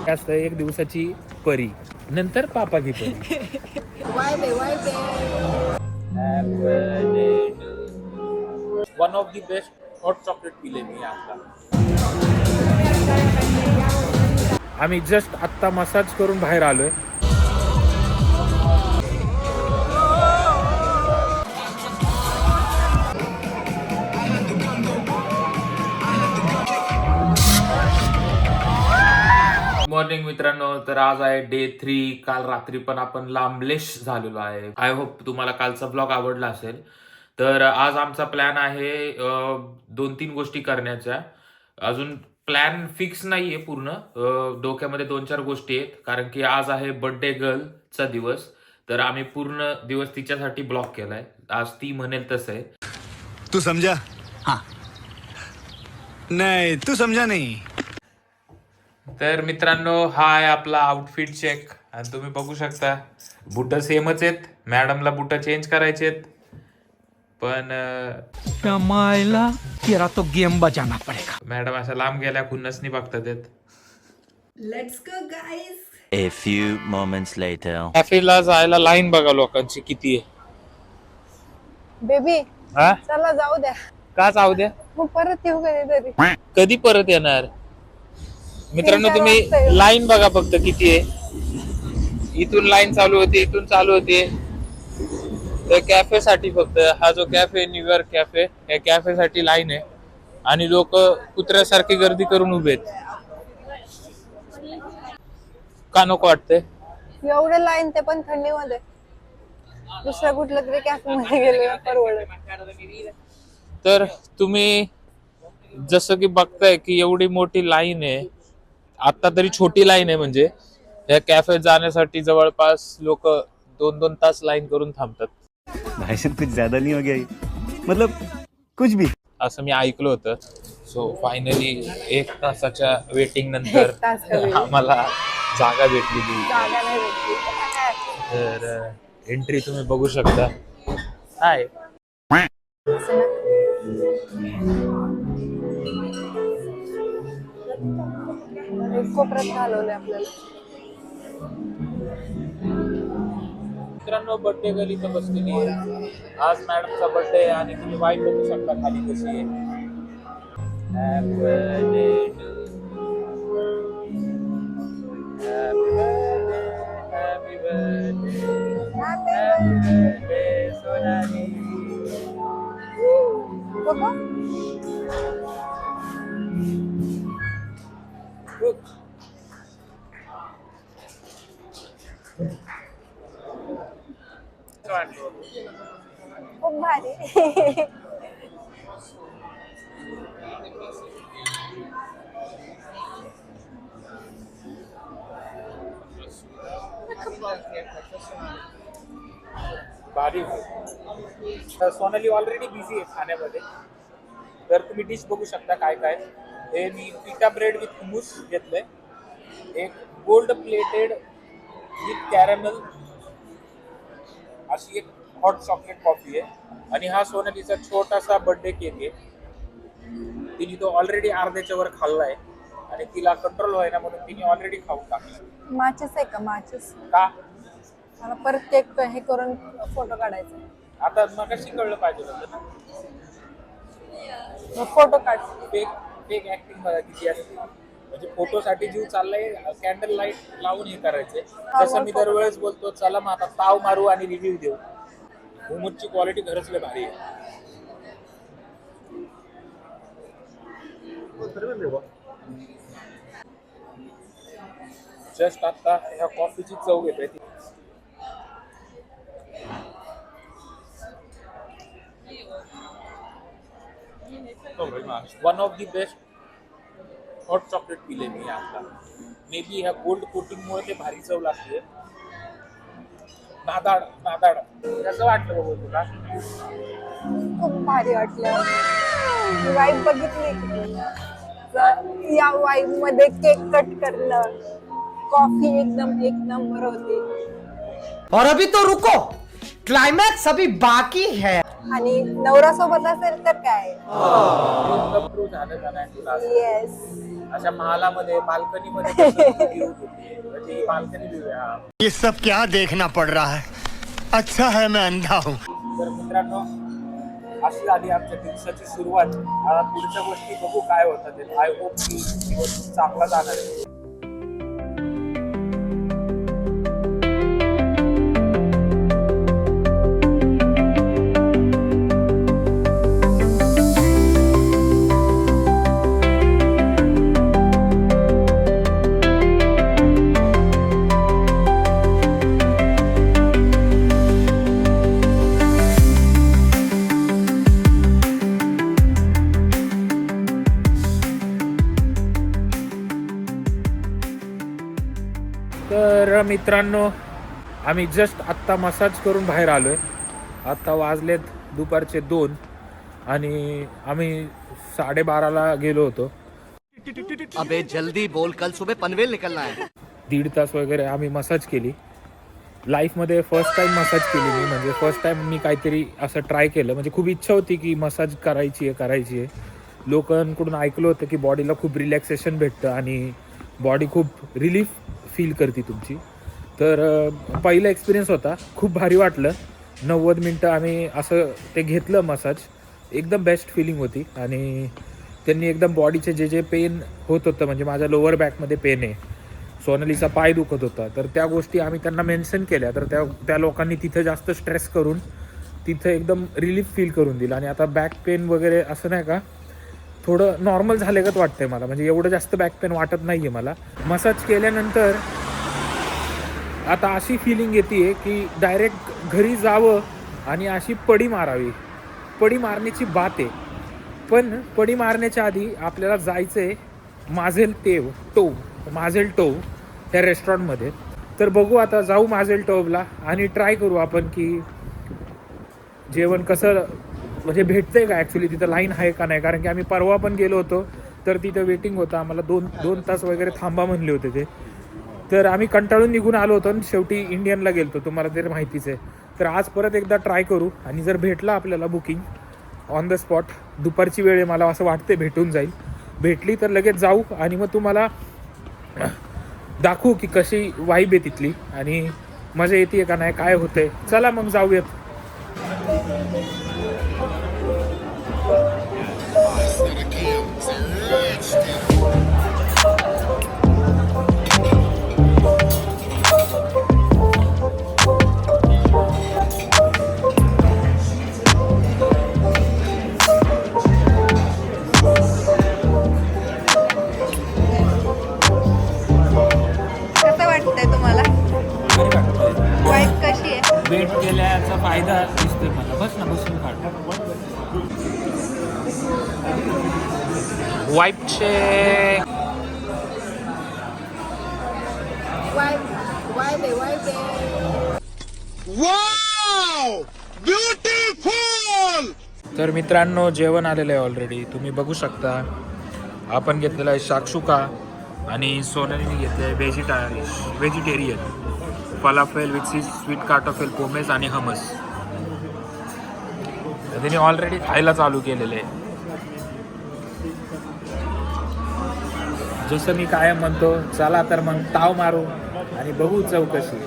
जास्त एक दिवसाची परी, नंतर पापा की परी. One of the best hot chocolate पिले मी आता. आम्ही जस्ट आत्ता मसाज करून बाहेर आलोय. मॉर्निंग मित्रांनो, तर आज आहे डे 3. काल रात्री पण आपण लांबलेश झालेलो आहे. आय होप तुम्हाला कालचा ब्लॉग आवडला असेल. तर आज आमचा प्लॅन आहे 2-3 गोष्टी करण्याच्या. अजून प्लॅन फिक्स नाहीये पूर्ण. डोक्यामध्ये 2-4 गोष्टी आहेत, कारण की आज आहे बर्थडे गर्लचा दिवस. तर आम्ही पूर्ण दिवस तिच्यासाठी ब्लॉक केलाय. आज ती म्हणेल तसं आहे. तू समझा? हाँ. नहीं, तू समझा नहीं. तर मित्रांनो, हा आहे आपला आउटफिट चेक. आणि तुम्ही बघू शकता बुट सेमच आहेत. मॅडमला बुट चेंज करायचे आहेत, पण कमायला तेरा तो गेम बजाना पडेगा. मॅडम अशा लांब गेल्या खुन्नसनी बघतात आहेत. Let's go guys. A few moments later. कॅफेला जायला लाईन बघा लोकांची किती आहे. बेबी हा, चला जाऊ द्या. का जाऊ द्या, मग परत येऊ कधीतरी. कधी परत येणार. मित्रांनो, 3-4 तुम्ही वाजता येऊ. लाईन बघा फक्त किती आहे. इथून लाईन चालू होते, इथून चालू होते. त्या कॅफे साठी फक्त, हा जो कॅफे न्यूयॉर्क कॅफे, या कॅफे साठी लाईन आहे. आणि लोक कुत्र्यासारखी गर्दी करून उभे आहेत. का नको वाटतंय. एवढे लाईन, ते पण थंडीमध्ये. दुसऱ्या कुठल्या तरी कॅफे मध्ये गेले परवडत. तर तुम्ही जसं की बघताय की एवढी मोठी लाईन आहे. आता तरी छोटी लाईन आहे, म्हणजे या कॅफे जाण्यासाठी जवळपास लोक 2-2 तास लाईन करून थांबतात. भाई साहब कुछ ज्यादा नहीं हो गया ये? मतलब कुछ भी. असं मी ऐकलं होतं. सो फायनली 1 तासाच्या वेटिंग नंतर 1 तास का waiting. आम्हाला जागा भेटली. जागा नाही भेटली. तर एंट्री तुम्ही बघू शकता. हाय. असं ना. एक कोपऱ्यात घालवलंय आपल्याला. मित्रांनो, बर्थडे गर्ल इथं बसलेली आहे. आज मॅडमचा बर्थडे आहे आणि तुम्ही वाईफ बघू शकता खाली कशी आहे. Happy birthday to you. Happy birthday, happy birthday, happy birthday Sonali. बघा. खूप भारी. भारी. सोनाली ऑलरेडी बिझी आहे खाण्यामध्ये. तर तुम्ही डिश बघू शकता काय काय. हे मी पिटा ब्रेड विथ हुमूस घेतलंय. एक गोल्ड प्लेटेड विथ कॅरमेल अशी एक हॉट चॉकलेट कॉफी आहे. आणि हा सोनालीचा छोटासा बर्थडे केक आहे. तिने तो ऑलरेडी अर्ध्याच्या वर खाल्लाय आणि तिला कंट्रोल व्हायला म्हणून तिने ऑलरेडी खाऊन टाकलाय. माचीस आहे का? माचीस. का मला परत केक हे करून फोटो काढायचा. आता मगाशी कळलं पाहिजे होतं ना. मग फोटो काढ. फेक ऍक्टिंग बघा किती असते. म्हणजे फोटोसाठी जीव चाललाय. कॅन्डल लाईट लावून हे करायचे. जसं मी दरवेळेस बोलतो, चला मग आता ताव मारू आणि रिव्ह्यू देऊ. हुमूसची क्वालिटी खरंच लय भारी आहे. जस्ट आता ह्या कॉफीची चव घेतोय. One of the best hot chocolate पिले मी आता. मे बी ह्या गोल्ड कोटिंग मुळे ते भारी चव लागते. नादाड नादाड. कसं वाटलं बघू तुला? खूप भारी वाटलं. वाईब बघितली. या वाईब मध्ये केक कट करणं, कॉफी एकदम एक नंबर होती. और अभी तो रुको, क्लाइमैक्स अभी बाकी है. आणि नवरा सोबत असेल तर काय. झालं का नाही तुला? येस. अशा महालामध्ये बाल्कनीमध्ये व्ह्यू म्हणजे बाल्कनी व्ह्यू आहे. ये सब क्या देखना पड़ रहा है? अच्छा है मैं अंधा हूँ. तर मित्रांनो अशी झाली आमच्या दिवसाची सुरुवात. आता पुढच्या गोष्टी बघू काय होतात ते. आय होप की दिवस चांगला जाणार आहे. तर मित्रांनो आम्ही जस्ट आत्ता मसाज करून बाहेर आलो आहे. आत्ता वाजलेत दुपारचे 2 आणि आम्ही 12:30ला गेलो होतो. अबे जल्दी बोल, कल सुबह पनवेल निकलना है. 1.5 तास वगैरे आम्ही मसाज केली. लाईफमध्ये फर्स्ट टाईम मसाज केली मी. म्हणजे फर्स्ट टाईम मी काहीतरी असं ट्राय केलं. म्हणजे खूप इच्छा होती की मसाज करायची आहे. लोकांकडून ऐकलं होतं की बॉडीला खूप रिलॅक्सेशन भेटतं आणि बॉडी खूप रिलीफ फील करते तुमची. तर पहिला एक्सपिरियन्स होता. खूप भारी वाटलं. 90 मिनटं आम्ही असं ते घेतलं मसाज. एकदम बेस्ट फिलिंग होती आणि त्यांनी एकदम बॉडीचे जे पेन होत होतं म्हणजे माझ्या लोअर बॅकमध्ये पेन आहे, सोनालीचा पाय दुखत होता, तर त्या गोष्टी आम्ही त्यांना मेन्शन केल्या. तर त्या लोकांनी तिथं जास्त स्ट्रेस करून तिथं एकदम रिलीफ फील करून दिलं. आणि आता बॅक पेन वगैरे असं नाही का थोडं नॉर्मल झालेगत वाटतंय मला. म्हणजे एवढं जास्त बॅक पेन वाटत नाही आहे मला. मसाज केल्यानंतर आता अशी फिलिंग येते की डायरेक्ट घरी जावं आणि अशी पडी मारावी. पडी मारण्याची बात आहे. पण पडी मारण्याच्या आधी आपल्याला जायचं आहे माझेल टोव त्या रेस्टॉरंटमध्ये. तर बघू आता जाऊ माझेल टोवला आणि ट्राय करू आपण की जेवण कसं म्हणजे भेटतंय का ॲक्च्युली, तिथं लाईन आहे का नाही. कारण की आम्ही परवा पण गेलो होतो तर तिथं वेटिंग होतं. आम्हाला 2 तास वगैरे थांबा म्हणले होते ते. तर आम्ही कंटाळून निघून आलो होतो आणि शेवटी इंडियनला गेलो होतो. तुम्हाला ते माहितीच आहे. तर आज परत एकदा ट्राय करू आणि जर भेटला आपल्याला बुकिंग ऑन द स्पॉट, दुपारची वेळ आहे, मला असं वाटते भेटून जाईल. भेटली तर लगेच जाऊ आणि मग तुम्हाला दाखवू की कशी वाईब आहे तिथली आणि मजा येते का नाही, काय होतंय. चला मग जाऊयात. कसं वाटतंय तुम्हाला? वाईब कशी आहे? वेट केल्याचा फायदा दिसतोय मला. बस ना, बसून काढ. वाईपचे तर मित्रांनो जेवण आलेलं आहे ऑलरेडी. तुम्ही बघू शकता. आपण घेतलेलं आहे शाक्षुका आणि सोनालीने घेतलं आहे व्हेजिटेरियन फलाफेल विथ स्वीट काटोफेल पोमेस आणि हमस. त्यांनी ऑलरेडी खायला चालू केलेलं आहे. जसं मी कायम म्हणतो, चला तर मग ताव मारू आणि बघू चौकशी.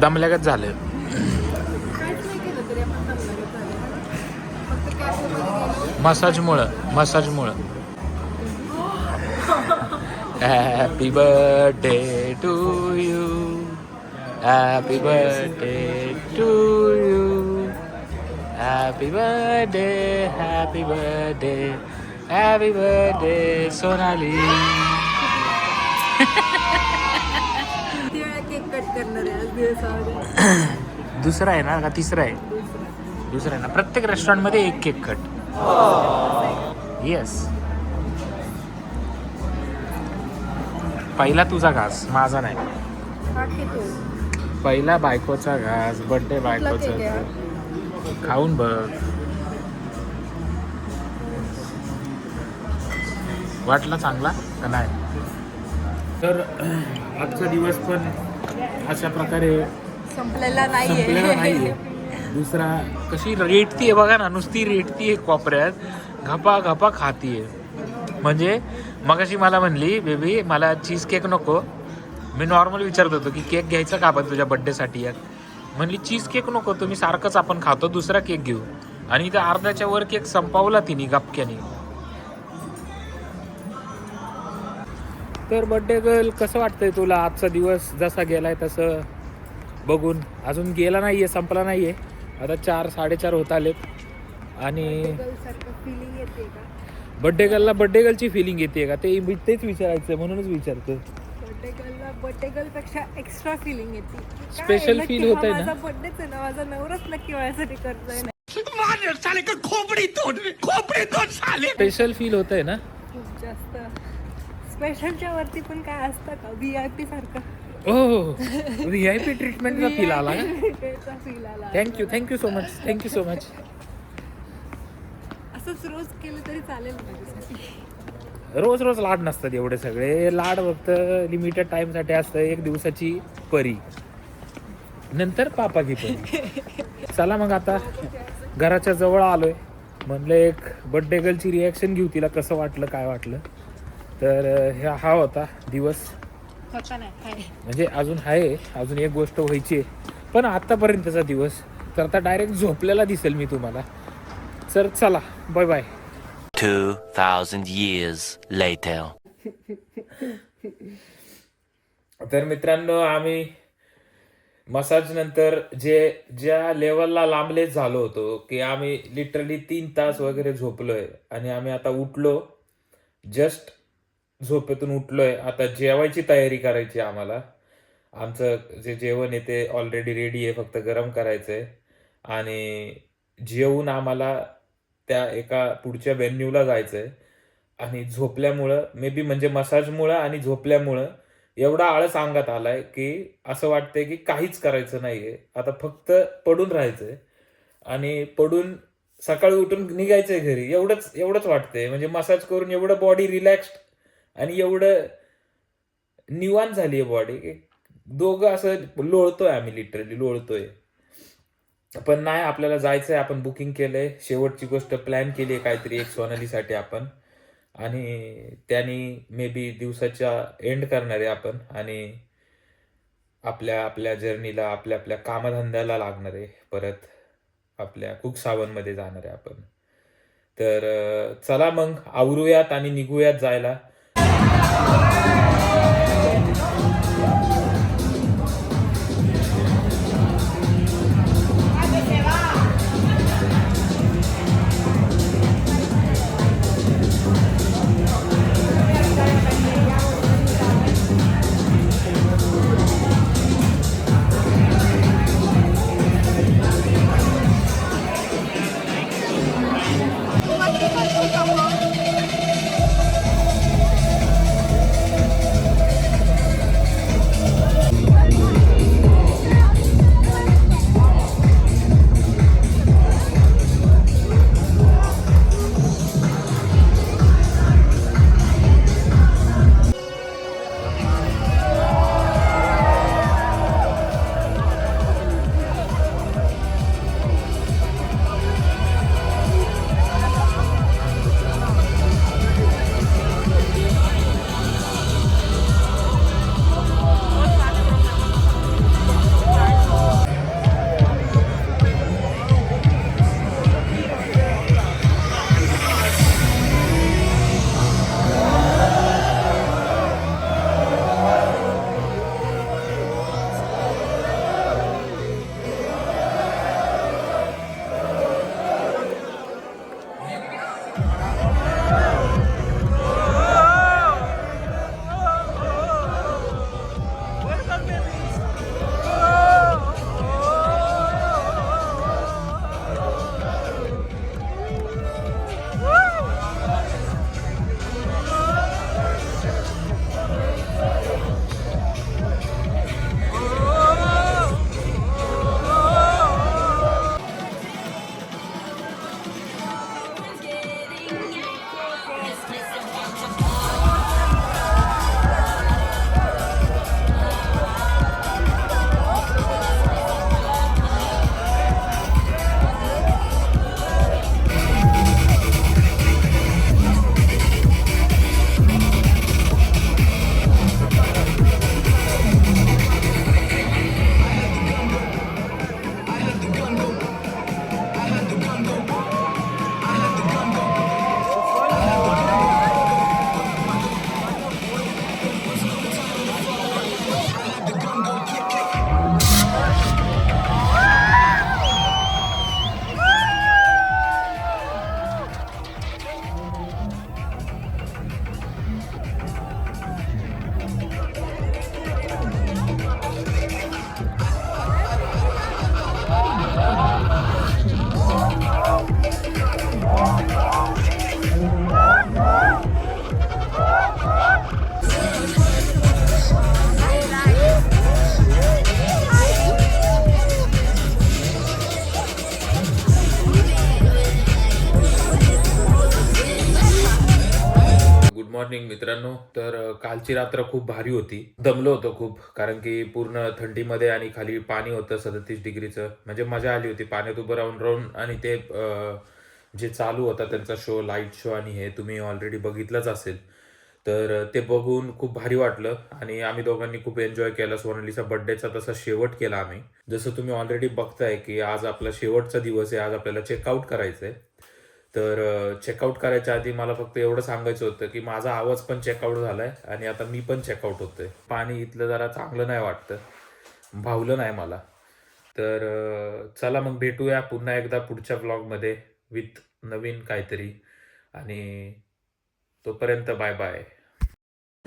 दमल्यागत झालं. मसाजमुळं happy birthday to you, happy birthday to you, happy birthday, happy birthday, happy birthday Sonali. दुसरा आहे ना का तिसरा आहे? दुसरा आहे ना. प्रत्येक रेस्टॉरंटमध्ये एक केक कट. येस. पहिला तुझा घास, माझा नाही. पहिला बायकोचा घास, बर्थडे बायकोचा. खाऊन बघ. वाटला चांगला का नाही? तर आजचा दिवस पण अशा प्रकारे संपलेला नाहीये. संपलेला नाहीये. दुसरा कशी रेटतीये बघा ना, नुसती रेटतीये कोपऱ्यात, घपा घपा खातीये. म्हणजे मगाशी मला म्हणली बेबी मला चीज केक नको. मी नॉर्मल विचारत होतो की केक घ्यायचा का आपण तुझ्या बड्डेसाठी यार. म्हणली चीज केक नको, तुम्ही सारखंच आपण खातो, दुसरा केक घेऊ. आणि त्या अर्ध्याच्या वर केक संपवला तिने गपक्याने. तर बड्डे गर्ल कसं वाटतंय तुला आजचा दिवस जसा गेलाय तसं बघून? अजून गेला नाहीये, संपला नाहीये. आता 4-4:30 होत आलेत. आणि बड्डे गर्लला बड्डे गर्लची फिलिंग येते का ते तेच विचारायचं, म्हणूनच विचारतो. बर्थडे गर्लला बर्थडे गर्ल पेक्षा एक्स्ट्रा फिलिंग येते. स्पेशल फील होत आहे ना. माझा बर्थडेच आहे ना, माझा नवराच नक्की माझ्यासाठी करतोय ना. स्पेशल फील होत आहे ना. खूप जास्त. स्पेशलच्या वरती पण काय असतं का, VIP सारखं हो, VIP ट्रीटमेंटचा फील आला. फील आला. Thank you so much, thank you so much. असंच रोज केलं तरी चालेल माझ्यासाठी. रोज रोज लाड नसतात एवढे सगळे लाड, फक्त लिमिटेड टाइमसाठी असतं. 1 दिवसाची परी, नंतर पापा की परी. चला मग आता घराच्या जवळ आलोय. म्हणलं एक बड्डे गर्लची रिॲक्शन घेऊ, तिला कसं वाटलं काय वाटलं. तर हा होता दिवस. म्हणजे अजून आहे, अजून एक गोष्ट व्हायची आहे, पण आतापर्यंतचा दिवस. तर आता डायरेक्ट झोपलेला दिसेल मी तुम्हाला. तर चला बाय बाय. 2,000 years later. तर मित्रांनो आम्ही मसाज नंतर ज्या लेवलला लांबलेच झालो होतो की आम्ही लिटरली 3 तास वगैरे झोपलोय. आणि आम्ही आता उठलो, जस्ट झोपेतून उठलोय. आता जेवायची तयारी करायची आम्हाला. आमचं जे जेवण आहे ते ऑलरेडी रेडी आहे, फक्त गरम करायचं आहे. आणि जेवून आम्हाला त्या एका पुढच्या व्हेन्यूला जायचं आहे. आणि झोपल्यामुळं मे बी म्हणजे मसाजमुळं आणि झोपल्यामुळं एवढा आळस अंगात आलाय की असं वाटतंय की काहीच करायचं नाहीये, आता फक्त पडून राहायचंय आणि पडून सकाळी उठून निघायचंय घरी. एवढंच वाटतंय. म्हणजे मसाज करून एवढं बॉडी रिलॅक्स्ड आणि एवढं निवांत झालीये बॉडी की दोघं असं लोळतोय, आम्ही लिटरली लोळतोय. पण नाही, आपल्याला जायचंय. आपण बुकिंग केलंय. शेवटची गोष्ट प्लॅन केली आहे काहीतरी एक सोनालीसाठी आपण. आणि त्यांनी मे बी दिवसाच्या एंड करणार आहे आपण. आणि आपल्या जर्नीला आपल्या कामधंद्याला लागणार आहे. परत आपल्या कुकसावनमध्ये जाणार आहे आपण. तर चला मग आवरूयात आणि निघूयात जायला. मॉर्निंग मित्रांनो. तर कालची रात्र खूप भारी होती. दमलो होतो खूप, कारण की पूर्ण थंडीमध्ये आणि खाली पाणी होतं 37 डिग्रीचं. म्हणजे मजा आली होती पाण्यात उभं राहून राहून. आणि ते जे चालू होता त्यांचा शो, लाईट शो, आणि हे तुम्ही ऑलरेडी बघितलंच असेल. तर ते बघून खूप भारी वाटलं आणि आम्ही दोघांनी खूप एन्जॉय केला. सोनालीचा बर्थडेचा तसा शेवट केला आम्ही. जसं तुम्ही ऑलरेडी बघताय की आज आपला शेवटचा दिवस आहे. आज आपल्याला चेकआउट करायचं आहे. तर चेकआउट करायच्या आधी मला फक्त एवढं सांगायचं होतं की माझा आवाज पण चेकआउट झालाय आणि आता मी पण चेकआउट होतोय. पाणी इथलं जरा चांगलं नाही वाटतं, भावलं नाही मला. तर चला मग भेटूया पुन्हा एकदा पुढच्या व्लॉगमध्ये विथ नवीन काहीतरी. आणि तोपर्यंत बाय बाय.